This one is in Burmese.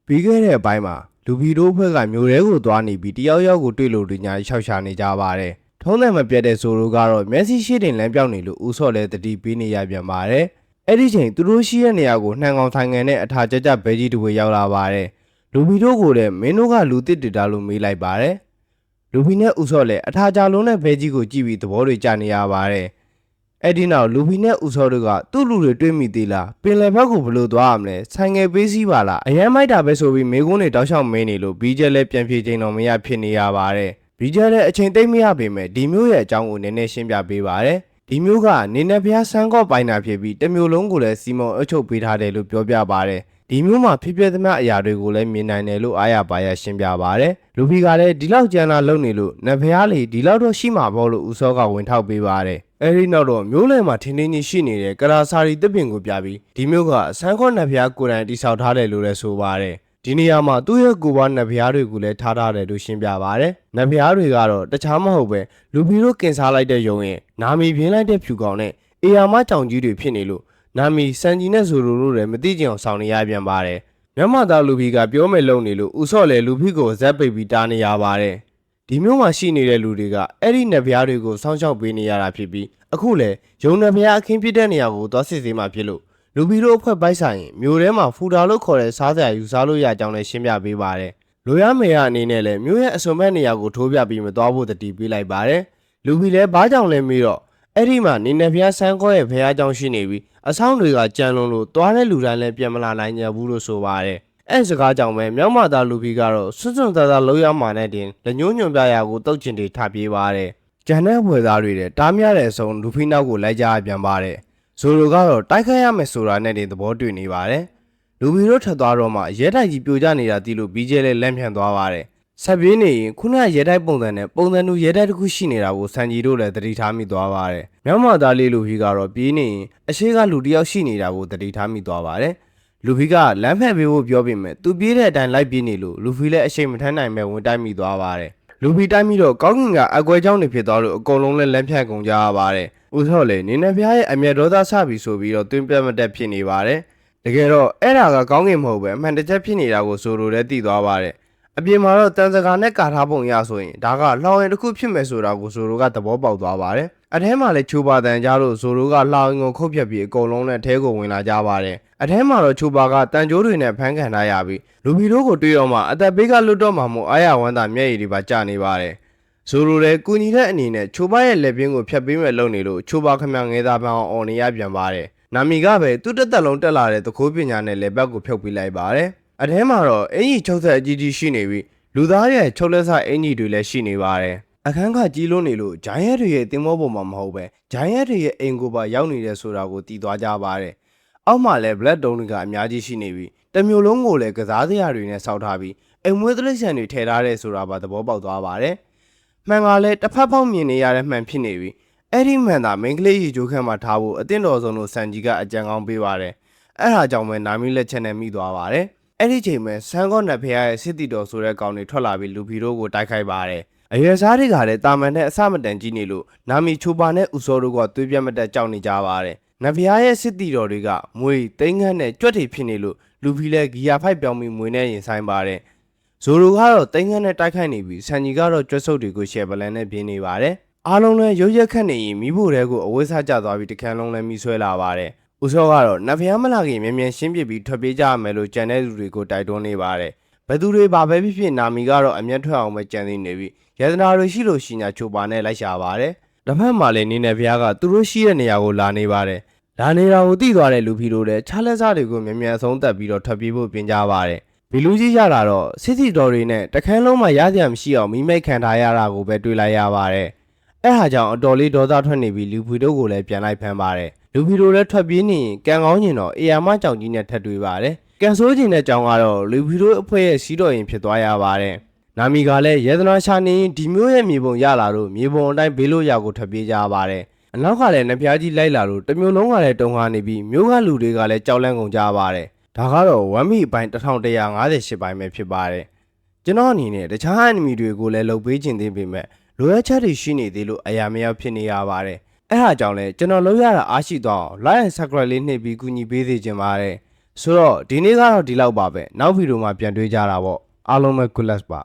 ပြီးခဲ့တဲ့အပိုင်းမှာလူဗီတို့ဖွဲ့ကမျိုးရဲကိုသွားနေပြီးတယောက်ယောက်ကိုတွေ့လို့ဒီညာရှောက်ရှာနေကြပါတယ်။ထုံးတယ်မပြတ်တဲ့ဆိုလိုကတော့မျက်စိရှိတင်လမ်းပြောင်းနေလို့ဦးစော့လည်းတတိပေးနေရပြန်ပါတယ်။အဲ့ဒီချိန်သူတို့ရှိတဲ့နေရာကိုနှံကောင်ထိုင်ငံနဲ့အထာကြကြဘဲကြီးတွေရောက်လာပါတယ်။လူဗီတို့ကိုလည်းမင်းတို့ကလူတစ်တတာလို့မေးလိုက်ပါတယ်။လူဗီနဲ့ဦးစော့လည်းအထာကြလုံးနဲ့ဘဲကြီးကိုကြည့်ပြီးသဘောတွေကျနေရပါတယ်။အဲ့ဒီနောက်လူဗီနဲ့ဦးစောတို့ကသူ့လူတွေတွေးမိသေးလားပင်လယ်ဘက်ကိုဘလို့သွားရမလဲဆိုင်ငယ်ပေးစီးပါလားအရန်မိုက်တာပဲဆိုပြီးမိကုန်းတွေတောက်လျှောက်မင်းနေလို့ဘီဂျက်လည်းပြန်ပြေးချိန်တော့မရဖြစ်နေရပါတယ်ဘီဂျက်လည်းအချိန်သိမ့်မရပေမဲ့ဒီမျိုးရဲ့အကြောင်းကိုနည်းနည်းရှင်းပြပေးပါတယ်ဒီမျိုးကနေနဲ့ဖျားဆန်းကော့ပိုင်တာဖြစ်ပြီးတစ်မျိုးလုံးကိုလည်းစီမုံအုပ်ချုပ်ပေးထားတယ်လို့ပြောပြပါတယ်ဒီမျိုးမှာဖြစ်ပျက်သမျှအရာတွေကိုလည်းမြင်နိုင်တယ်လို့အားရပါရရှင်းပြပါတယ်လူဖီကလည်းဒီလောက်ကြမ်းလာလုံနေလို့နဖျားလေးဒီလောက်တော့ရှိမှာပေါ့လို့ဦးစောကဝင်ထောက်ပေးပါတယ်အဲဒီနောက်တော့မျိုးလယ်မှာထင်းထင်းကြီးရှိနေတဲ့ကရာစာရီတစ်ပင်ကိုပြပြီးဒီမျိုးကဆန်းခွန်နဖျားကိုယ်တိုင်တိဆောက်ထားတယ်လို့လည်းဆိုပါတယ်ဒီနေရာမှာသူ့ရဲ့ကိုယ်ပွားနဖျားတွေကိုလည်းထားထားတယ်လို့ရှင်းပြပါတယ်နဖျားတွေကတော့တခြားမဟုတ်ပဲလူဖီတို့ကင်စားလိုက်တဲ့ယုံရင်နာမီပြင်းလိုက်တဲ့ဖြူကောင်နဲ့အေယာမကြောင်ကြီးတွေဖြစ်နေလို့နာမီစံကြီးနဲ့ဆိုလိုလို့လည်းမသိကြအောင်ဆောင်နေရပြန်ပါတယ်မြန်မာသားလူဖီကပြောမယ်လုံနေလို့ဦးစော့လည်းလူဖီကိုဇက်ပိတ်ပြီးတားနေရပါတယ်ဒီမျိုးမှာရှိနေတဲ့လူတွေကအဲ့ဒီနဖျားတွေကိုစောင့်ရှောက်ပေးနေရတာဖြစ်ပြီးအခုလေယုံနဖျားအခင်းဖြစ်တဲ့နေရာကိုသွားစစ်ဆေးမှဖြစ်လို့လူဖီတို့အဖွဲ့ပိုက်ဆိုင်ရင်မျိုးထဲမှာဖူတာလို့ခေါ်တဲ့စားစရာယူစားလို့ရကြောင်းလည်းရှင်းပြပေးပါတယ်လိုရမေရအနေနဲ့လည်းမျိုးရဲ့အစုံမဲ့နေရာကိုထိုးပြပြီးမသွားဖို့တတိပေးလိုက်ပါတယ်လူဖီလည်းဘာကြောင့်လဲမေးတော့အဲ့ဒီမှာနေနဖျားဆန်းခေါ်ရဲ့ဖျားကြောင့်ရှိနေပြီးအဆောင်တွေကကြမ်းလွန်လို့သွားတဲ့လူတိုင်းလည်းပြန်မလာနိုင်ကြဘူးလို့ဆိုပါတယ်အဲ့စကားကြောင့်ပဲမြောက်မသားလူဖီကတော့စွန့်စွန့်သားသားလှုပ်ရမှာနဲ့တင်လက်ညှိုးညွန်ပြရာကိုတုတ်ချင်တွေထပြေးပါတယ်ကျန်တဲ့ဘွယ်သားတွေတဲ့တားမြတဲ့အဆုံးလူဖီနောက်ကိုလိုက်ကြပြန်ပါတယ်ဇိုလိုကတော့တိုက်ခိုက်ရမယ်ဆိုတာနဲ့တင်သဘောတွေ့နေပါတယ်လူဖီတို့ထပ်သွားတော့မှရဲတိုက်ကြီးပြိုကျနေတာတီးလို့ဘီကျဲလည်းလန့်ဖြန့်သွားပါတယ်ဆက်ပြေးနေရင်ခုနကရဲတိုက်ပုံစံနဲ့ပုံစံတူရဲတိုက်တစ်ခုရှိနေတာကိုစံကြီးတို့လည်းသတိထားမိသွားပါတယ်မြောက်မသားလေးလူဖီကတော့ပြေးနေရင်အရှိကလူတယောက်ရှိနေတာကိုသတိထားမိသွားပါတယ်လူဖီကလမ်းဖက်ပေးဖို့ပြောပေမဲ့သူပြေးတဲ့အတိုင်းလိုက်ပြေးနေလို့လူဖီလည်းအရှိန်မထမ်းနိုင်မဲ့ဝင်တိုက်မိသွားပါတယ်လူဖီတိုက်မိတော့ကောင်းကင်ကအကွဲကြောင်းတွေဖြစ်သွားလို့အကုန်လုံးလည်းလက်ဖြတ်ကုန်ကြရပါတယ်ဦးစော့လေနေနဲ့ဖျားရဲ့အမျက်ဒေါသဆပြီးဆိုပြီးတော့တွင်းပြတ်မတက်ဖြစ်နေပါတယ်တကယ်တော့အဲ့ဒါကကောင်းကင်မဟုတ်ပဲအမှန်တကယ်ဖြစ်နေတာကိုဆိုလိုလည်းသိသွားပါတယ်အပြင်မှာတော့တန်စကာနဲ့ကာထားပုံရဆိုရင်ဒါကလှောင်ရင်တစ်ခုဖြစ်မယ်ဆိုတာကိုဆိုလိုကသဘောပေါက်သွားပါတယ်အထဲမှာလည်းချိုးပါတန်ကြလို့ဆိုလိုကလှောင်ရင်ကိုခုတ်ဖြတ်ပြီးအကုန်လုံးနဲ့အဲကိုဝင်လာကြပါတယ်အထဲမှာတော့ချိုးပါကတန်ကြိုးတွေနဲ့ဖမ်းခံထားရပြီးလူဗီတို့ကိုတွေ့တော့မှအသက်ပေးကလွတ်တော့မှမို့အာရဝမ်းသာမျက်ရည်တွေပါကျနေပါတယ်ဆိုလိုလည်းကုညီတဲ့အနေနဲ့ချိုးပါရဲ့လက်ပြင်းကိုဖျက်ပေးမဲ့လုပ်နေလို့ချိုးပါခမငယ်သားပန်းအောင်အော်နေရပြန်ပါတယ်နာမီကပဲသူ့တက်တက်လုံးတက်လာတဲ့သခိုးပညာနဲ့လက်ဘက်ကိုဖြုတ်ပေးလိုက်ပါတယ်အထဲမှာတော့အင်ကြီးချုပ်သက်အကြီးကြီးရှိနေပြီးလူသားရဲ့ချုပ်လက်ဆိုင်အင်ကြီးတွေလည်းရှိနေပါတယ်အခန်းကကြီးလွန်းနေလို့ဂျိုင်းရက်တွေရဲ့တင်မောပုံမှာမဟုတ်ပဲဂျိုင်းရက်တွေရဲ့အိမ်ကိုပါရောက်နေတဲ့ဆိုတာကိုသိသွားကြပါတယ်အောက်မှာလည်း black တုံးတွေကအများကြီးရှိနေပြီးတမျိုးလုံးကိုလည်းကစားစရာတွေနဲ့စောက်ထားပြီးအိမ်မွေးတိရစ္ဆာန်တွေထည့်ထားတဲ့ဆိုတာပါသဘောပေါက်သွားပါတယ်မှန်ကလည်းတစ်ဖက်ဖောက်မြင်နေရတဲ့မှန်ဖြစ်နေပြီးအဲ့ဒီမှန်သာမိန်းကလေးရေချိုးခန့်မှာထားဖို့အတင်းတော်ဆုံးလို့စံကြီးကအကြံကောင်းပေးပါတယ်အဲ့ဒါကြောင့်ပဲနာမီလက်ချက်နဲ့မိသွားပါတယ်အဲ့ဒီချိန်မှာဆန်းကော့နတ်ဖျားရဲ့စစ်တီတော်ဆိုတဲ့ကောင်တွေထွက်လာပြီးလူဖီတို့ကိုတိုက်ခိုက်ပါတယ်အရွယ်စားတွေကလည်းတာမန်နဲ့အစမတန်ကြီးနေလို့နာမီချိုပါနဲ့ဦးစောတို့ကသွေးပြတ်မတက်ကြောက်နေကြပါတယ်နတ်ဖျားရဲ့စစ်တီတော်တွေကမွေသိန်းခန့်နဲ့ကြွက်တွေဖြစ်နေလို့လူဖီလည်းဂီယာဖိုက်ပြောင်းပြီးမွေနဲ့ရင်ဆိုင်ပါတယ်ဇိုလိုကတော့သိန်းခန့်နဲ့တိုက်ခိုက်နေပြီးဆန်ကြီးကတော့ကြွက်ဆုပ်တွေကိုရှယ်ပလန်နဲ့ပြင်းနေပါတယ်အားလုံးလည်းရုပ်ရက်ခတ်နေရင်မိဖို့တဲကိုအဝိစာကျသွားပြီးတခန်းလုံးလည်းမိဆွဲလာပါတယ်ဦးစောကတော့နတ်ဖျားမလာခင်မြ мян ရှင်းပြပြီးထွက်ပြေးကြရမယ်လို့ကြံတဲ့လူတွေကိုတိုက်တွန်းနေပါတယ်ဘယ်သူတွေဘာပဲဖြစ်ဖြစ်နာမီကတော့အမျက်ထွက်အောင်ပဲကြံသိနေပြီးရတနာတွေရှိလို့ရှိညာချိုပါနဲ့လိုက်ရှာပါတယ်တစ်ဖက်မှာလည်းနေနယ်ဖျားကသူတို့ရှိတဲ့နေရာကိုလာနေပါတယ်လာနေတာကိုသိသွားတဲ့လူဖီတို့လည်းခြားလက်စားတွေကိုမြ мян အဆုံးသက်ပြီးတော့ထွက်ပြေးဖို့ပြင်ကြပါတယ်ဘီလူကြီးရလာတော့စစ်တီတော်တွေနဲ့တခန်းလုံးမှာရစရာမရှိအောင်မိမိတ်ခံထားရတာကိုပဲတွေ့လိုက်ရပါတယ်အဲ့ဟာကြောင့်အတော်လေးဒေါသထွက်နေပြီးလူဖီတို့ကိုလည်းပြန်လိုက်ဖမ်းပါတယ်လူဖီတို့လည်းထွက်ပြေးနေရင်ကံကောင်းကျင်တော့အေယာမကြောင်ကြီးနဲ့ထပ်တွေ့ပါတယ်ကန်ဆိုးကျင်တဲ့ကြောင်ကတော့လူဖီတို့အဖွဲ့ရဲ့စီးတော်ရင်ဖြစ်သွားရပါတယ်နာမီကလည်းယေသနာရှာနေရင်ဒီမျိုးရဲ့မြေပုံရလာလို့မြေပုံအတိုင်းဘေးလို့ရကိုထွက်ပြေးကြပါတယ်အနောက်ကလည်းနှဖျားကြီးလိုက်လာလို့တမျိုးလုံးကလည်းတုံခါနေပြီးမျိုးကလူတွေကလည်းကြောက်လန့်ကုန်ကြပါတယ်ဒါကတော့ဝမ်မီအပိုင်း1158ပိုင်းပဲဖြစ်ပါတယ်ကျွန်တော်အနေနဲ့တခြားအန်မီတွေကိုလည်းလုပ်ပေးခြင်းသေးပေမဲ့လိုအပ်ချက်တွေရှိနေသေးလို့အရာမရောက်ဖြစ်နေရပါတယ်အဲ့ဒါကြောင့်လဲကျွန်တော်လုပ်ရတာအားရှိတော့ like and subscribe လေးနှိပ်ပြီးကူညီပေးစေချင်ပါတယ် ဆိုတော့ဒီနေ့ကတော့ဒီလောက်ပါပဲနောက်ဗီဒီယိုမှာပြန်တွေ့ကြတာပေါ့အားလုံးပဲ good luck ပါ